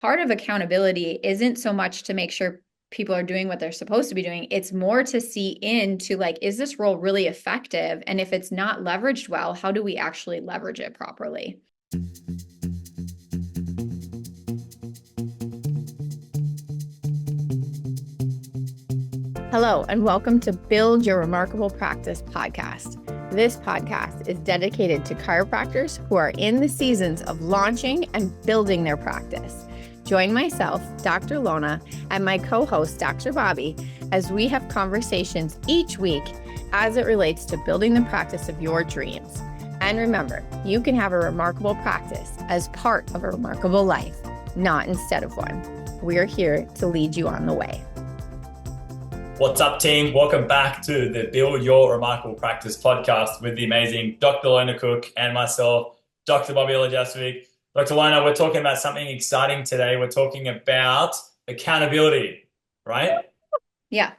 part of accountability isn't so much to make sure people are doing what they're supposed to be doing. It's more to see into like, is this role really effective? And if it's not leveraged well, how do we actually leverage it properly? Hello, and welcome to Build Your Remarkable Practice podcast. This podcast is dedicated to chiropractors who are in the seasons of launching and building their practice. Join myself, Dr. Lona, and my co-host, Dr. Bobby, as we have conversations each week as it relates to building the practice of your dreams. And remember, you can have a remarkable practice as part of a remarkable life, not instead of one. We're here to lead you on the way. What's up, team? Welcome back to the Build Your Remarkable Practice podcast with the amazing Dr. Lona Cook and myself, Dr. Bobby Jasvik. Dr. Lona, we're talking about something exciting today. We're talking about accountability, right? Yeah.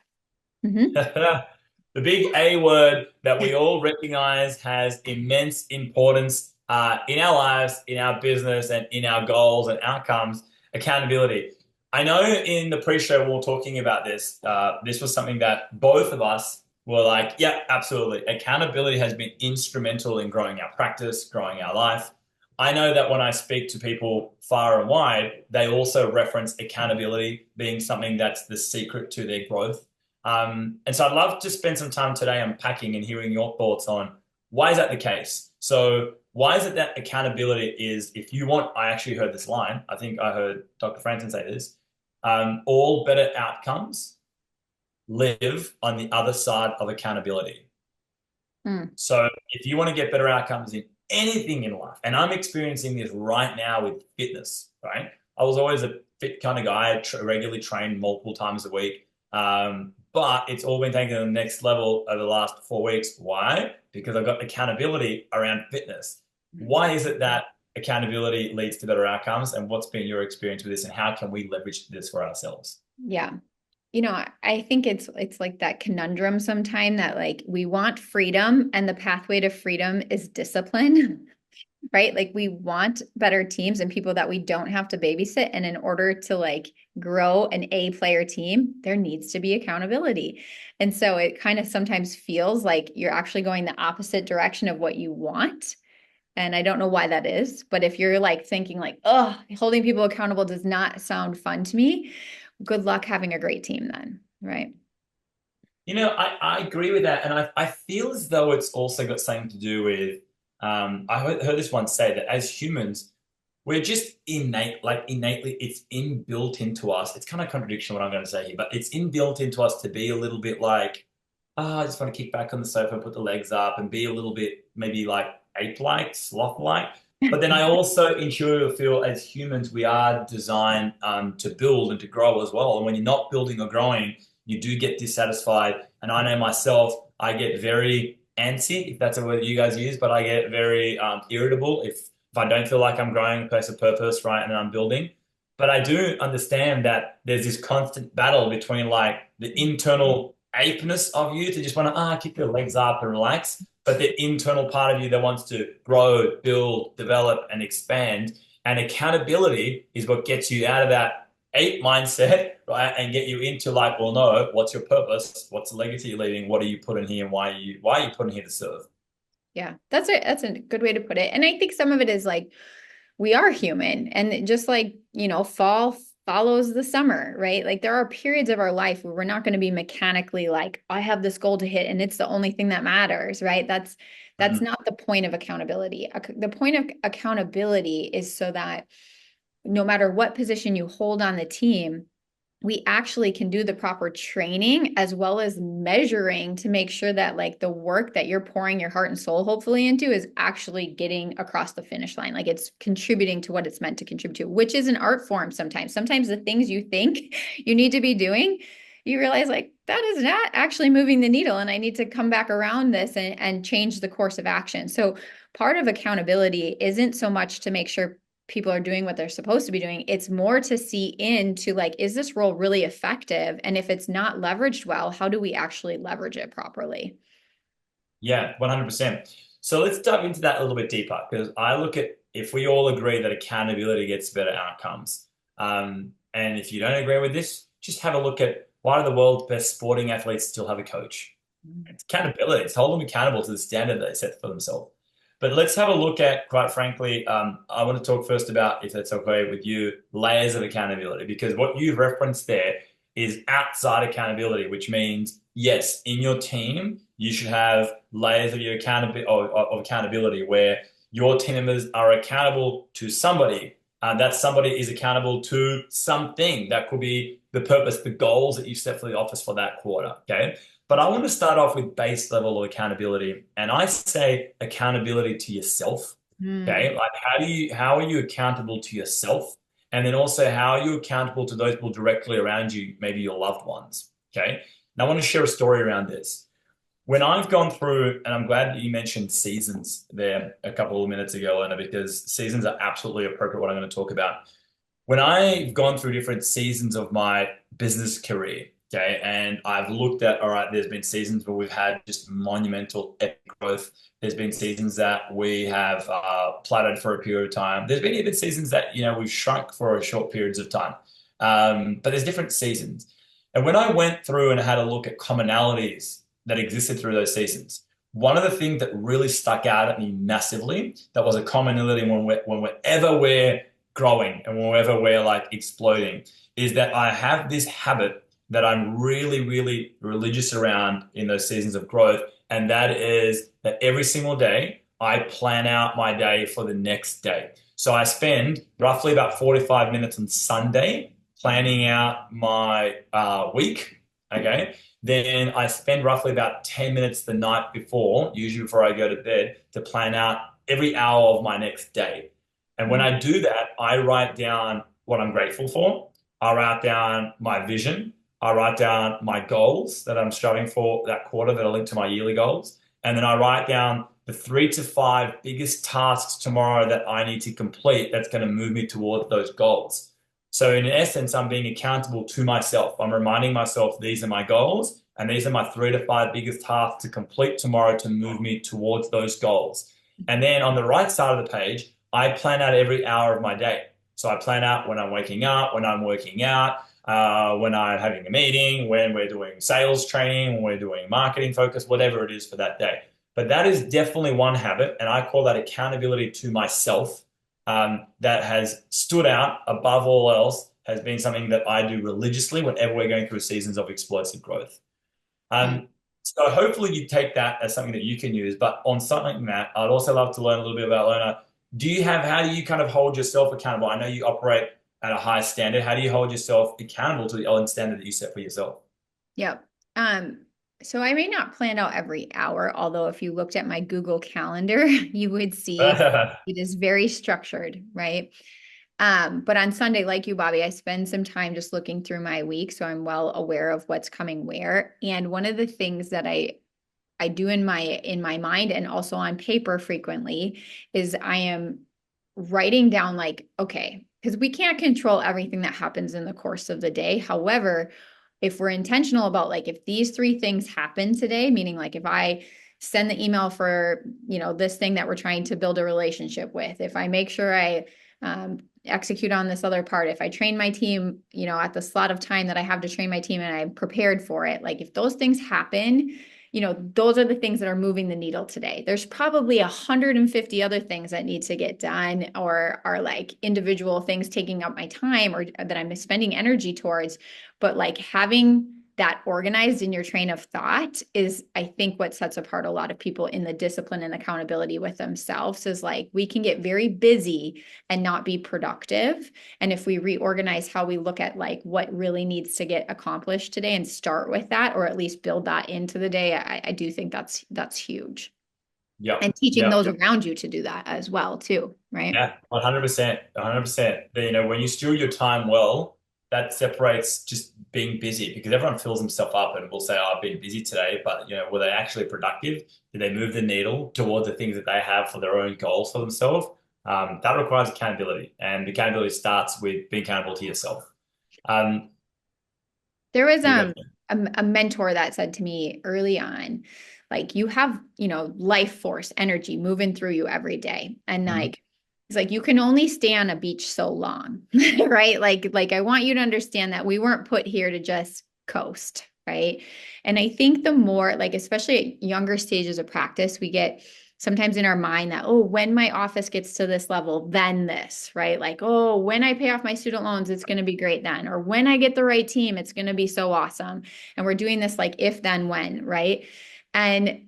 Mm-hmm. The big A word that we all recognize has immense importance in our lives, in our business, and in our goals and outcomes, accountability. I know in the pre-show we were talking about this. This was something that both of us were like, yeah, absolutely. Accountability has been instrumental in growing our practice, growing our life. I know that when I speak to people far and wide, they also reference accountability being something that's the secret to their growth. And so I'd love to spend some time today unpacking and hearing your thoughts on why is that the case? So why is it that accountability is, if you want, I actually heard this line, I think I heard Dr. Franklin say this, all better outcomes live on the other side of accountability. So if you want to get better outcomes in anything in life, and I'm experiencing this right now with fitness, right? I was always a fit kind of guy. I regularly trained multiple times a week. But it's all been taken to the next level over the last 4 weeks. Why? Because I've got accountability around fitness. Why is it that accountability leads to better outcomes, and what's been your experience with this, and how can we leverage this for ourselves? Yeah. I think it's like that conundrum sometime that like we want freedom and the pathway to freedom is discipline, right? Like we want better teams and people that we don't have to babysit. And in order to like grow an A player team, there needs to be accountability. And so it kind of sometimes feels like you're actually going the opposite direction of what you want. And I don't know why that is, but if you're like thinking like, oh, holding people accountable does not sound fun to me, good luck having a great team then, right? I agree with that. And I feel as though it's also got something to do with, I heard this once say that as humans, we're just innately, it's inbuilt into us. It's kind of contradiction what I'm going to say here, but it's inbuilt into us to be a little bit like, I just want to kick back on the sofa and put the legs up and be a little bit maybe like ape-like, sloth-like. But then I also intuitively feel as humans, we are designed to build and to grow as well. And when you're not building or growing, you do get dissatisfied. And I know myself, I get very antsy, if that's a word you guys use, but I get very irritable if I don't feel like I'm growing a place of purpose, right, and I'm building. But I do understand that there's this constant battle between like the internal apeness of you to just want to keep your legs up and relax, but the internal part of you that wants to grow, build, develop, and expand. And accountability is what gets you out of that ape mindset, right, and get you into like, well, no, what's your purpose? What's the legacy you're leaving? What are you putting here, and why are you putting here to serve? Yeah, that's a good way to put it. And I think some of it is like we are human and just like, fall follows the summer, right? Like there are periods of our life where we're not going to be mechanically like, I have this goal to hit and it's the only thing that matters, right? That's Mhm. not the point of accountability. The point of accountability is so that no matter what position you hold on the team, we actually can do the proper training as well as measuring to make sure that like the work that you're pouring your heart and soul hopefully into is actually getting across the finish line. Like it's contributing to what it's meant to contribute to, which is an art form sometimes. Sometimes the things you think you need to be doing, you realize like that is not actually moving the needle and I need to come back around this and change the course of action. So part of accountability isn't so much to make sure people are doing what they're supposed to be doing. It's more to see into like, is this role really effective? And if it's not leveraged well, how do we actually leverage it properly? Yeah, 100%. So let's dive into that a little bit deeper because I look at if we all agree that accountability gets better outcomes, And if you don't agree with this, just have a look at why do the world's best sporting athletes still have a coach? It's accountability. It's hold them accountable to the standard they set for themselves. But let's have a look at, quite frankly, I want to talk first about, if that's okay with you, layers of accountability, because what you've referenced there is outside accountability, which means, yes, in your team, you should have layers of your accountability where your team members are accountable to somebody. That somebody is accountable to something. That could be the purpose, the goals that you set for the office for that quarter. Okay. But I want to start off with base level of accountability. And I say accountability to yourself. Mm. Okay. Like how are you accountable to yourself? And then also how are you accountable to those people directly around you, maybe your loved ones? Okay. Now I want to share a story around this. When I've gone through, and I'm glad that you mentioned seasons there a couple of minutes ago, Lena, because seasons are absolutely appropriate what I'm going to talk about. When I've gone through different seasons of my business career, okay, and I've looked at, all right, there's been seasons where we've had just monumental epic growth. There's been seasons that we have plateaued for a period of time. There's been even seasons that, we've shrunk for a short periods of time. But there's different seasons. And when I went through and had a look at commonalities that existed through those seasons, one of the things that really stuck out at me massively, that was a commonality whenever we're growing and whenever we're like exploding, is that I have this habit that I'm really, really religious around in those seasons of growth. And that is that every single day I plan out my day for the next day. So I spend roughly about 45 minutes on Sunday planning out my week. Okay. Then I spend roughly about 10 minutes the night before, usually before I go to bed, to plan out every hour of my next day. And when I do that, I write down what I'm grateful for. I write down my vision. I write down my goals that I'm striving for that quarter that are linked to my yearly goals. And then I write down the 3 to 5 biggest tasks tomorrow that I need to complete that's going to move me towards those goals. So in essence, I'm being accountable to myself. I'm reminding myself these are my goals and these are my 3 to 5 biggest tasks to complete tomorrow to move me towards those goals. And then on the right side of the page, I plan out every hour of my day. So I plan out when I'm waking up, when I'm working out, when I'm having a meeting, when we're doing sales training, when we're doing marketing focus, whatever it is for that day. But that is definitely one habit, and I call that accountability to myself, that has stood out above all else, has been something that I do religiously whenever we're going through seasons of explosive growth. Yeah. So hopefully you take that as something that you can use. But on something like that, I'd also love to learn a little bit about Lona. How do you kind of hold yourself accountable? I know you operate at a high standard. How do you hold yourself accountable to the own standard that you set for yourself? Yep. So I may not plan out every hour, although if you looked at my Google Calendar, you would see it is very structured, right? But on Sunday, like you, Bobby, I spend some time just looking through my week, so I'm well aware of what's coming where. And one of the things that I do in my mind and also on paper frequently is I am writing down like, okay, because we can't control everything that happens in the course of the day. However, if we're intentional about like if these 3 things happen today, meaning like if I send the email for, this thing that we're trying to build a relationship with, if I make sure I execute on this other part, if I train my team, at the slot of time that I have to train my team and I'm prepared for it, like if those things happen, those are the things that are moving the needle today. There's probably 150 other things that need to get done or are like individual things taking up my time or that I'm spending energy towards. But like having that organized in your train of thought is, I think, what sets apart a lot of people in the discipline and accountability with themselves is like we can get very busy and not be productive. And if we reorganize how we look at like what really needs to get accomplished today and start with that, or at least build that into the day, I do think that's huge. And Yep, teaching yep, those yep. around you to do that as well, too, right? Yeah, 100%, 100%. When you steward your time well, that separates just being busy because everyone fills themselves up and will say, "Oh, I've been busy today," but were they actually productive? Did they move the needle towards the things that they have for their own goals for themselves? That requires accountability, and accountability starts with being accountable to yourself. Um, There was you go. a mentor that said to me early on, like you have, life force, energy moving through you every day. And Mhm. like He's like, you can only stay on a beach so long, right? Like I want you to understand that we weren't put here to just coast, right? And I think the more, like, especially at younger stages of practice, we get sometimes in our mind that, oh, when my office gets to this level, then this, right? Like, oh, when I pay off my student loans, it's going to be great then. Or when I get the right team, it's going to be so awesome. And we're doing this like if, then, when, right? And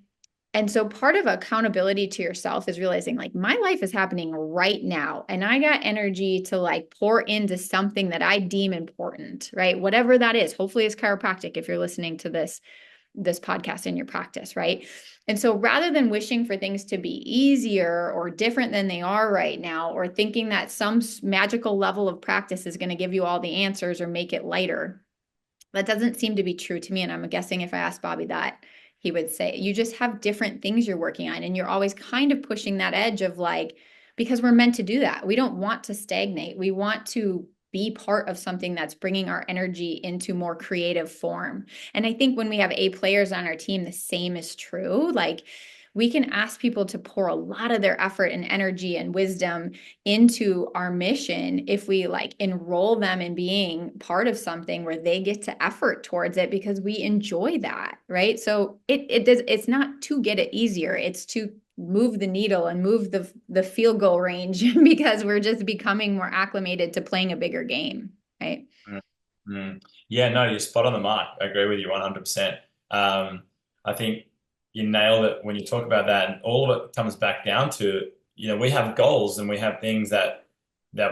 and so part of accountability to yourself is realizing like my life is happening right now and I got energy to like pour into something that I deem important, right? Whatever that is. Hopefully it's chiropractic if you're listening to this podcast in your practice, right? And so rather than wishing for things to be easier or different than they are right now, or thinking that some magical level of practice is going to give you all the answers or make it lighter, that doesn't seem to be true to me. And I'm guessing if I asked Bobby that, he would say, you just have different things you're working on. And you're always kind of pushing that edge of like, because we're meant to do that. We don't want to stagnate. We want to be part of something that's bringing our energy into more creative form. And I think when we have A players on our team, the same is true. Like, we can ask people to pour a lot of their effort and energy and wisdom into our mission if we like enroll them in being part of something where they get to effort towards it because we enjoy that, right? So it's not to get it easier, it's to move the needle and move the field goal range because we're just becoming more acclimated to playing a bigger game, right? Mm. Yeah, no, you're spot on the mark. I agree with you 100%. I think you nailed it when you talk about that, and all of it comes back down to, we have goals and we have things that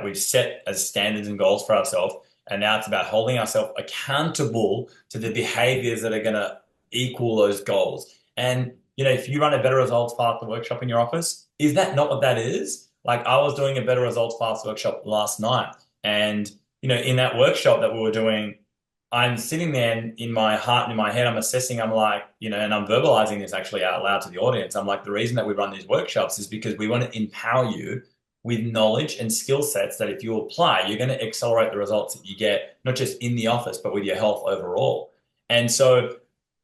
we've set as standards and goals for ourselves, and now it's about holding ourselves accountable to the behaviors that are going to equal those goals. And if you run a better results faster workshop in your office, is that not what that is? Like I was doing a better results faster workshop last night, and in that workshop that we were doing, I'm sitting there in my heart and in my head, I'm assessing, I'm like, and I'm verbalizing this actually out loud to the audience. I'm like, the reason that we run these workshops is because we want to empower you with knowledge and skill sets that if you apply, you're going to accelerate the results that you get, not just in the office, but with your health overall. And so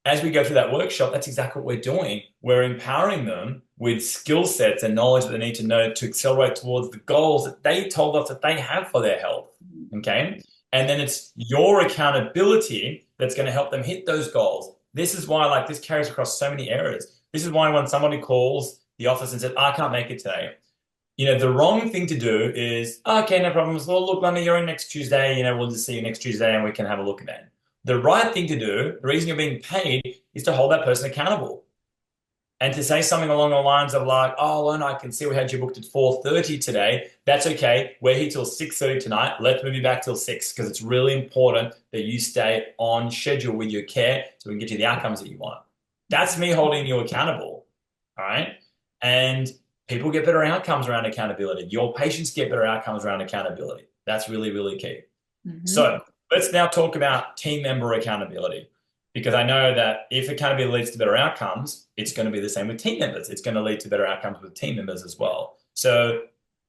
as we go through that workshop, that's exactly what we're doing. We're empowering them with skill sets and knowledge that they need to know to accelerate towards the goals that they told us that they have for their health. Okay. And then it's your accountability that's going to help them hit those goals. This is why, like, this carries across so many areas. This is why when somebody calls the office and says, I can't make it today, the wrong thing to do is, okay, no problems. Well, look, Lona, you're in next Tuesday. We'll just see you next Tuesday and we can have a look then. The right thing to do, the reason you're being paid, is to hold that person accountable. And to say something along the lines of like, oh, Lona, I can see we had you booked at 4:30 today. That's okay. We're here till 6:30 tonight. Let's move you back till 6 because it's really important that you stay on schedule with your care so we can get you the outcomes that you want. That's me holding you accountable. All right. And people get better outcomes around accountability. Your patients get better outcomes around accountability. That's really, really key. Mm-hmm. So let's now talk about team member accountability. Because I know that if accountability leads to better outcomes, it's going to be the same with team members. It's going to lead to better outcomes with team members as well. So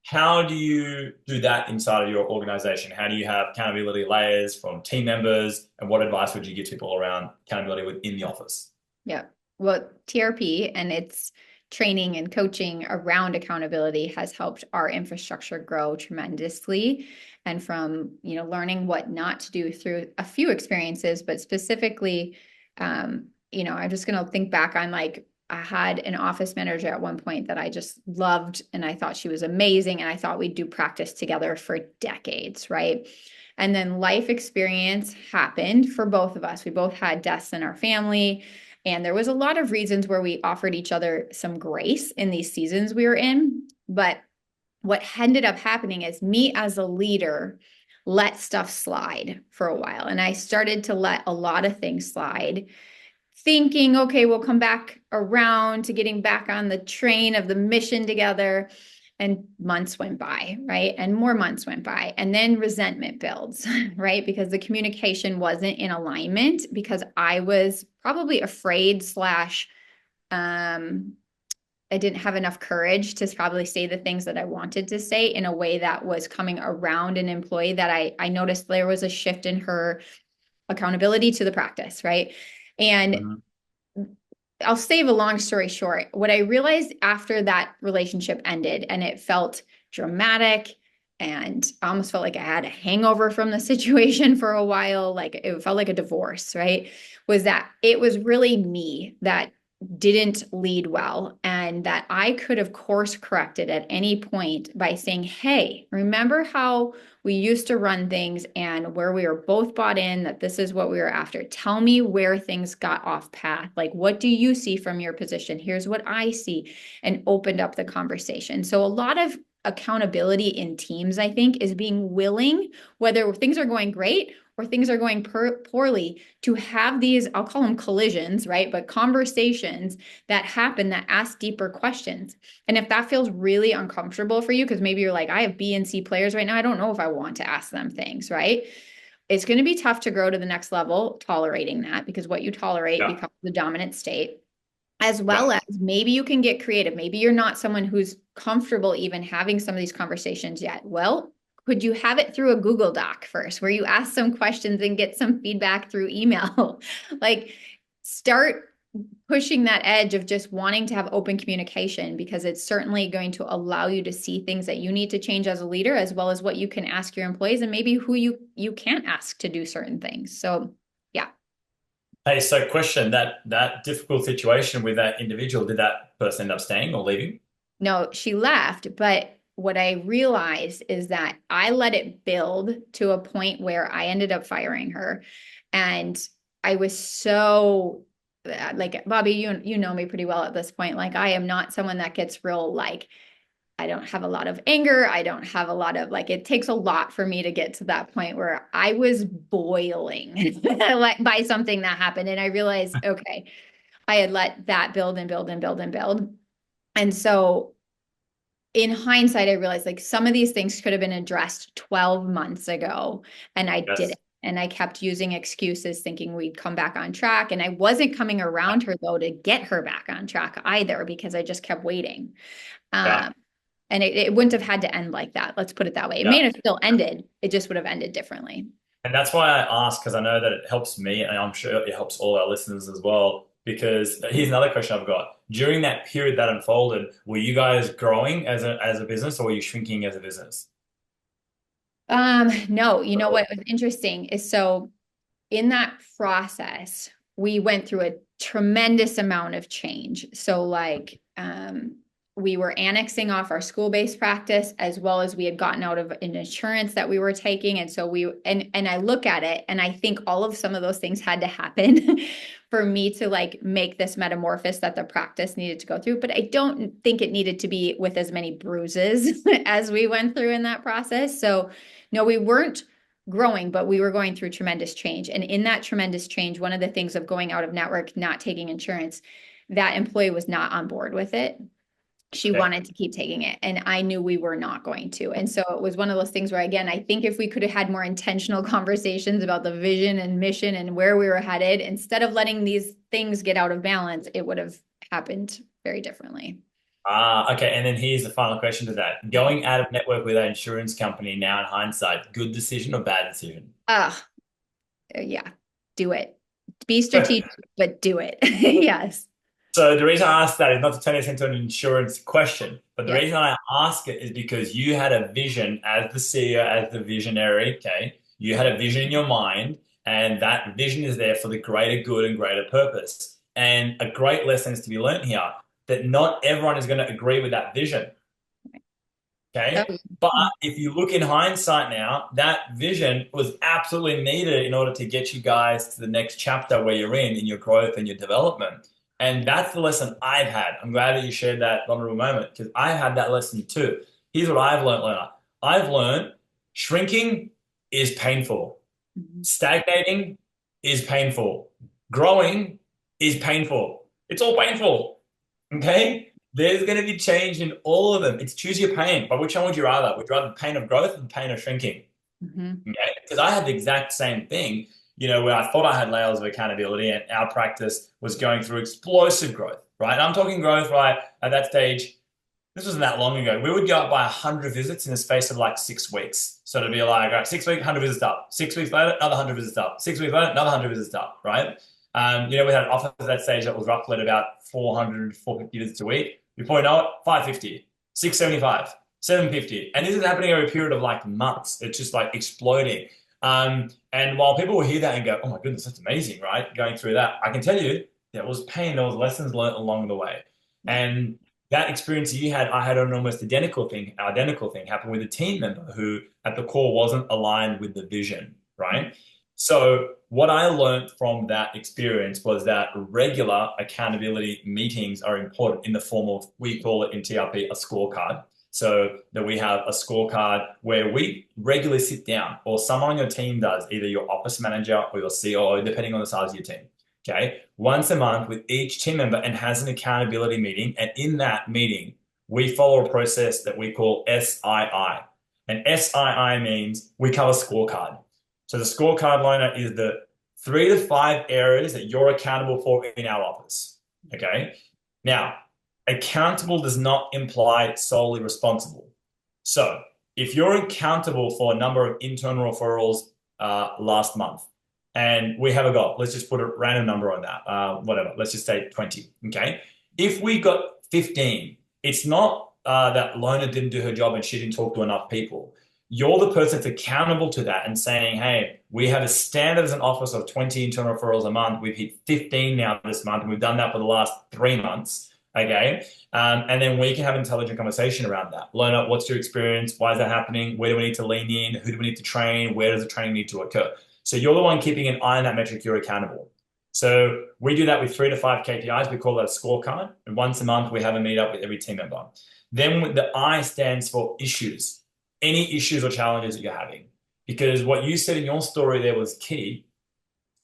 how do you do that inside of your organization? How do you have accountability layers from team members? And what advice would you give people around accountability within the office? Yeah. Well, TRP and its training and coaching around accountability has helped our infrastructure grow tremendously. And from, learning what not to do through a few experiences, but specifically, I'm just going to think back on like, I had an office manager at one point that I just loved and I thought she was amazing. And I thought we'd do practice together for decades, right? And then life experience happened for both of us. We both had deaths in our family. And there was a lot of reasons where we offered each other some grace in these seasons we were in. But what ended up happening is me as a leader let stuff slide for a while. And I started to let a lot of things slide, thinking, okay, we'll come back around to getting back on the train of the mission together. And months went by, right? And more months went by. And then resentment builds, right? Because the communication wasn't in alignment because I was probably afraid slash I didn't have enough courage to probably say the things that I wanted to say in a way that was coming around an employee that I noticed there was a shift in her accountability to the practice, right? And Mm-hmm. I'll save a long story short. What I realized after that relationship ended and it felt dramatic. And I almost felt like I had a hangover from the situation for a while. Like it felt like a divorce, right? Was that it was really me that didn't lead well, and that I could have course corrected at any point by saying, hey, remember how we used to run things and where we were both bought in that this is what we were after? Tell me where things got off path. Like, what do you see from your position? Here's what I see, and opened up the conversation. So, a lot of accountability in teams, I think, is being willing, whether things are going great or things are going poorly, to have these, I'll call them collisions, right? But conversations that happen that ask deeper questions. And if that feels really uncomfortable for you, because maybe you're like, I have B and C players right now, I don't know if I want to ask them things, right? It's going to be tough to grow to the next level tolerating that, because what you tolerate Yeah. becomes the dominant state. As Yeah. well as maybe you can get creative. Maybe you're not someone who's comfortable even having some of these conversations yet. Well, could you have it through a Google Doc first, where you ask some questions and get some feedback through email? Like, start pushing that edge of just wanting to have open communication, because it's certainly going to allow you to see things that you need to change as a leader, as well as what you can ask your employees, and maybe who you can't ask to do certain things. So yeah. Hey, so question, that difficult situation with that individual, did that person end up staying or leaving? No, she left, but what I realized is that I let it build to a point where I ended up firing her. And I was so like, Bobby, you know me pretty well at this point. Like, I am not someone that gets real, like, I don't have a lot of anger. I don't have a lot of, like, it takes a lot for me to get to that point where I was boiling by something that happened. And I realized, okay, I had let that build and build and build and build. And so in hindsight, I realized, like, some of these things could have been addressed 12 months ago, and I Yes. didn't. And I kept using excuses thinking we'd come back on track. And I wasn't coming around her, though, to get her back on track either, because I just kept waiting. Yeah. Um, and it wouldn't have had to end like that. Let's put it that way. It Yeah. may have still ended. It just would have ended differently. And that's why I ask, because I know that it helps me, and I'm sure it helps all our listeners as well. Because here's another question I've got. During that period that unfolded, were you guys growing as a business, or were you shrinking as a business? No, you know what was interesting is, so in that process, we went through a tremendous amount of change. So, like, we were annexing off our school-based practice, as well as we had gotten out of an insurance that we were taking. And so and I look at it and I think all of some of those things had to happen for me to, like, make this metamorphosis that the practice needed to go through. But I don't think it needed to be with as many bruises as we went through in that process. So no, we weren't growing, but we were going through tremendous change. And in that tremendous change, one of the things of going out of network, not taking insurance, that employee was not on board with it. She Okay. wanted to keep taking it, and I knew we were not going to. And so it was one of those things where, again, I think if we could have had more intentional conversations about the vision and mission and where we were headed, instead of letting these things get out of balance, it would have happened very differently. Okay. And then here's the final question to that. Going out of network with our insurance company now in hindsight, good decision or bad decision? Ah, yeah, do it. Be strategic, but do it. Yes. So the reason I ask that is not to turn this into an insurance question, but the Yeah. reason I ask it is because you had a vision as the CEO, as the visionary, okay? You had a vision in your mind, and that vision is there for the greater good and greater purpose. And a great lesson is to be learned here that not everyone is going to agree with that vision, Oh, okay? But if you look in hindsight now, that vision was absolutely needed in order to get you guys to the next chapter where you're in your growth and your development. And that's the lesson I've had. I'm glad that you shared that vulnerable moment because I had that lesson too. Here's what I've learned, Lona. I've learned shrinking is painful. mhm. Stagnating is painful. Growing is painful. It's all painful. Okay? There's going to be change in all of them. It's choose your pain. But which one would you rather? Would you rather the pain of growth or the pain of shrinking? Mhm. Okay? Because I had the exact same thing, where I thought I had layers of accountability and our practice was going through explosive growth, right? And I'm talking growth, right? At that stage, this wasn't that long ago. We would go up by 100 visits in the space of like 6 weeks. So to be like, all right, 6 weeks, 100 visits up. 6 weeks later, another 100 visits up. 6 weeks later, another 100 visits up, right? We had an office at that stage that was roughly at about 400, 450 visits a week. Before you know it, 550, 675. 750. And this is happening over a period of like months. It's just like exploding. And while people will hear that and go, oh my goodness, that's amazing, right? Going through that, I can tell you there was pain, there was lessons learned along the way. Yeah. And that experience you had, I had an almost identical thing happen with a team member who at the core wasn't aligned with the vision, right? So what I learned from that experience was that regular accountability meetings are important in the form of, we call it in TRP, a scorecard. So that we have a scorecard where we regularly sit down, or someone on your team does, either your office manager or your COO, depending on the size of your team. Okay. Once a month with each team member, and has an accountability meeting. And in that meeting, we follow a process that we call SII. And SII means we cover scorecard. So the scorecard, Lona, is the 3 to 5 areas that you're accountable for in our office. Okay. Now, accountable does not imply solely responsible. So if you're accountable for a number of internal referrals last month, and we have a goal, let's just put a random number on that, whatever, let's just say 20, okay? If we got 15, it's not that Lona didn't do her job and she didn't talk to enough people. You're the person that's accountable to that and saying, hey, we have a standard as an office of 20 internal referrals a month. We've hit 15 now this month, and we've done that for the last 3 months. Okay. And then we can have intelligent conversation around that. Lona, what's your experience? Why is that happening? Where do we need to lean in? Who do we need to train? Where does the training need to occur? So you're the one keeping an eye on that metric. You're accountable. So we do that with 3 to 5 KPIs. We call that a scorecard. And once a month, we have a meetup with every team member. Then the I stands for issues. Any issues or challenges that you're having. Because what you said in your story there was key.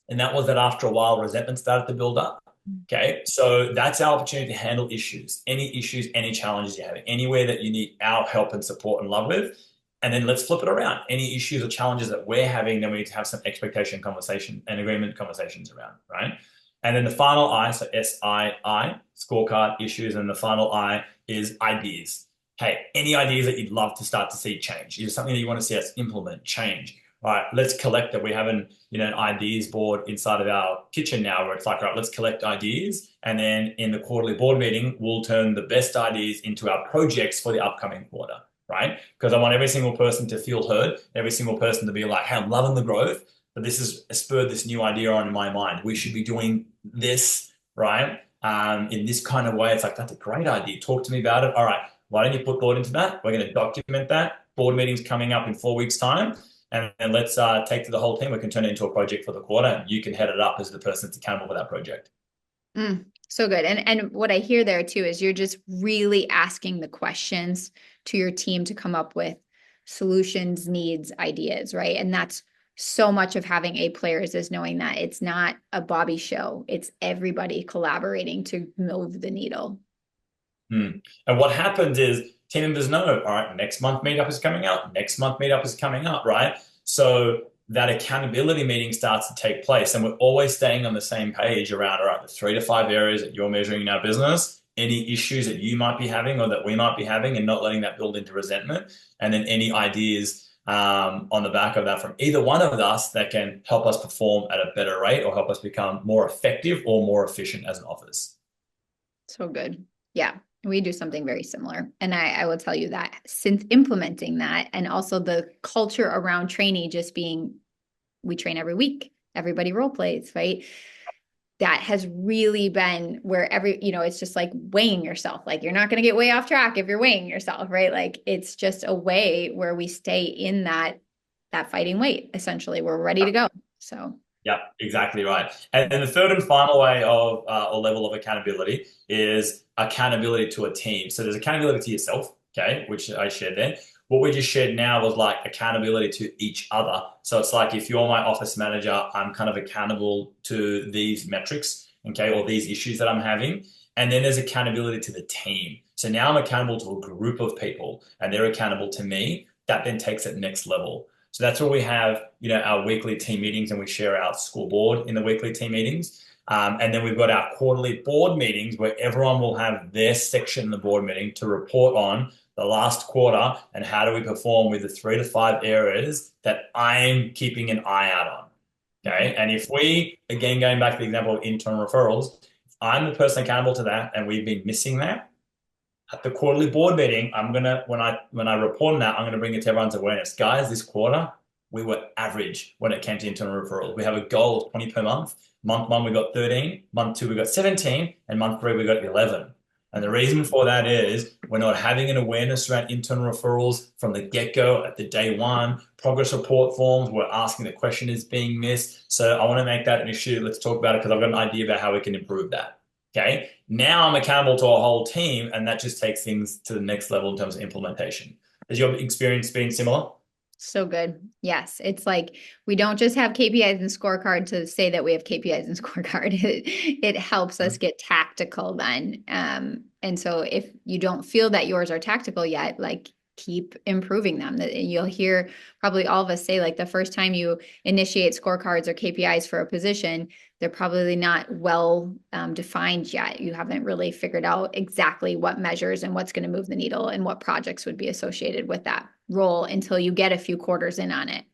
And that was that after a while, resentment started to build up. Okay, so that's our opportunity to handle issues, any challenges you're having, anywhere that you need our help and support and love with. And then let's flip it around. Any issues or challenges that we're having, then we need to have some expectation conversation and agreement conversations around, right? And then the final I, so SII, scorecard, issues, and the final I is ideas. Hey, any ideas that you'd love to start to see change? Is something that you want to see us implement, change? All right, let's collect that. We have an ideas board inside of our kitchen now where it's like, all right, let's collect ideas. And then in the quarterly board meeting, we'll turn the best ideas into our projects for the upcoming quarter, right? Because I want every single person to feel heard, every single person to be like, hey, I'm loving the growth, but this has spurred this new idea on in my mind. We should be doing this, right? In this kind of way. It's like, that's a great idea. Talk to me about it. All right, why don't you put thought into that? We're going to document that. Board meeting's coming up in 4 weeks' time. And let's take to the whole team. We can turn it into a project for the quarter, and you can head it up as the person that's accountable for that project. So good. And what I hear there too is you're just really asking the questions to your team to come up with solutions, needs, ideas, right? And that's so much of having A players, is knowing that it's not a Bobby show. It's everybody collaborating to move the needle. And what happens is team members know, all right, next month meetup is coming up. Next month meetup is coming up, right? So that accountability meeting starts to take place, and we're always staying on the same page around, all right, the 3 to 5 areas that you're measuring in our business, any issues that you might be having or that we might be having, and not letting that build into resentment. And then any ideas on the back of that from either one of us that can help us perform at a better rate or help us become more effective or more efficient as an office. So good. Yeah. We do something very similar. And I will tell you that since implementing that, and also the culture around training just being, we train every week, everybody role plays, right? That has really been where it's just like weighing yourself. Like, you're not going to get way off track if you're weighing yourself, right? Like, it's just a way where we stay in that fighting weight. Essentially, we're ready to go. So Yeah, exactly right. And then the third and final way of or level of accountability is accountability to a team. So there's accountability to yourself, okay, which I shared there. What we just shared now was like accountability to each other. So it's like, if you're my office manager, I'm kind of accountable to these metrics, okay, or these issues that I'm having. And then there's accountability to the team. So now I'm accountable to a group of people, and they're accountable to me. That then takes it next level. So that's where we have, our weekly team meetings, and we share our scoreboard in the weekly team meetings. And then we've got our quarterly board meetings where everyone will have their section in the board meeting to report on the last quarter and how do we perform with the 3 to 5 areas that I'm keeping an eye out on. Okay. And if we, again, going back to the example of internal referrals, if I'm the person accountable to that and we've been missing that, at the quarterly board meeting, I'm gonna when I report on that, I'm gonna bring it to everyone's awareness. Guys, this quarter we were average when it came to internal referrals. We have a goal of 20 per month. Month one we got 13, month two we got 17, and month three we got 11. And the reason for that is we're not having an awareness around internal referrals from the get-go at the day one. Progress report forms, we're asking the question is being missed. So I want to make that an issue. Let's talk about it because I've got an idea about how we can improve that. Okay. Now I'm accountable to a whole team, and that just takes things to the next level in terms of implementation. Has your experience been similar? So good. Yes. It's like we don't just have KPIs and scorecard to say that we have KPIs and scorecard. It helps us get tactical then. And so if you don't feel that yours are tactical yet, like keep improving them. You'll hear probably all of us say like the first time you initiate scorecards or KPIs for a position, they're probably not well defined yet. You haven't really figured out exactly what measures and what's going to move the needle and what projects would be associated with that role until you get a few quarters in on it.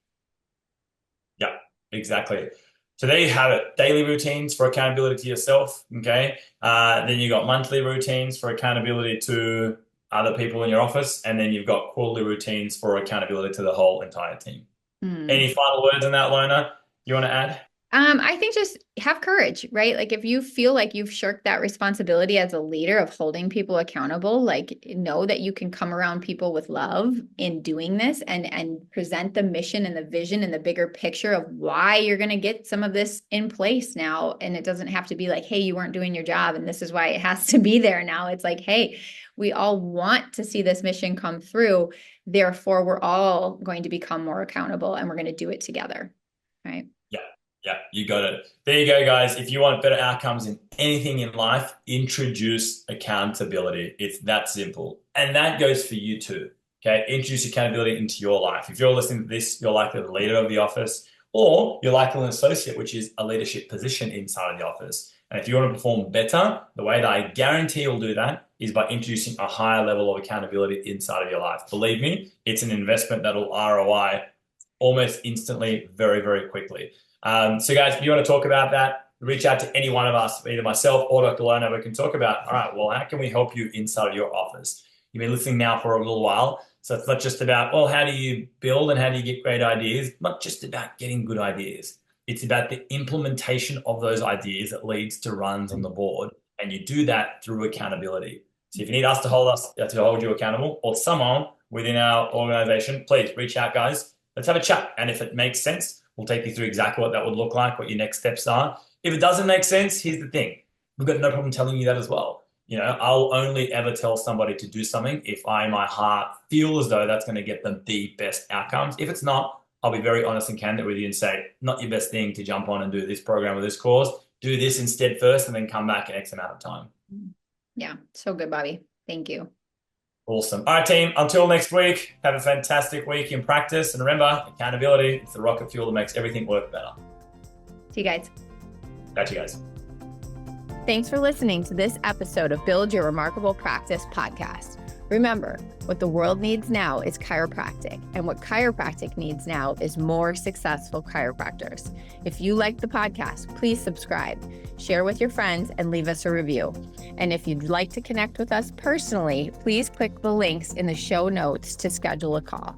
Yeah, exactly. So there you have it. Daily routines for accountability to yourself. Okay. Then you got monthly routines for accountability to other people in your office. And then you've got quarterly routines for accountability to the whole entire team. Any final words on that, Lona, you want to add? I think just have courage, right? Like if you feel like you've shirked that responsibility as a leader of holding people accountable, like know that you can come around people with love in doing this and present the mission and the vision and the bigger picture of why you're going to get some of this in place now. And it doesn't have to be like, hey, you weren't doing your job and this is why it has to be there now. It's like, hey, we all want to see this mission come through. Therefore, we're all going to become more accountable and we're going to do it together, right? Yeah, you got it. There you go, guys. If you want better outcomes in anything in life, introduce accountability. It's that simple. And that goes for you too. Okay. Introduce accountability into your life. If you're listening to this, you're likely the leader of the office, or you're likely an associate, which is a leadership position inside of the office. And if you want to perform better, the way that I guarantee you'll do that is by introducing a higher level of accountability inside of your life. Believe me, it's an investment that'll ROI almost instantly, very, very quickly. So guys, if you want to talk about that, reach out to any one of us, either myself or Dr. Lona. We can talk about, all right, well, how can we help you inside of your office? You've been listening now for a little while. So it's not just about, well, how do you build and how do you get great ideas? Not just about getting good ideas. It's about the implementation of those ideas that leads to runs on the board. And you do that through accountability. So if you need us to hold you accountable or someone within our organization, please reach out, guys. Let's have a chat. And if it makes sense, we'll take you through exactly what that would look like, what your next steps are. If it doesn't make sense, here's the thing. We've got no problem telling you that as well. You know, I'll only ever tell somebody to do something if I, in my heart, feel as though that's going to get them the best outcomes. If it's not, I'll be very honest and candid with you and say, not your best thing to jump on and do this program or this course. Do this instead first and then come back in X amount of time. Yeah, so good, Bobby. Thank you. Awesome. All right, team. Until next week, have a fantastic week in practice. And remember, accountability is the rocket fuel that makes everything work better. See you guys. Catch you guys. Thanks for listening to this episode of Build Your Remarkable Practice podcast. Remember, what the world needs now is chiropractic, and what chiropractic needs now is more successful chiropractors. If you like the podcast, please subscribe, share with your friends, and leave us a review. And if you'd like to connect with us personally, please click the links in the show notes to schedule a call.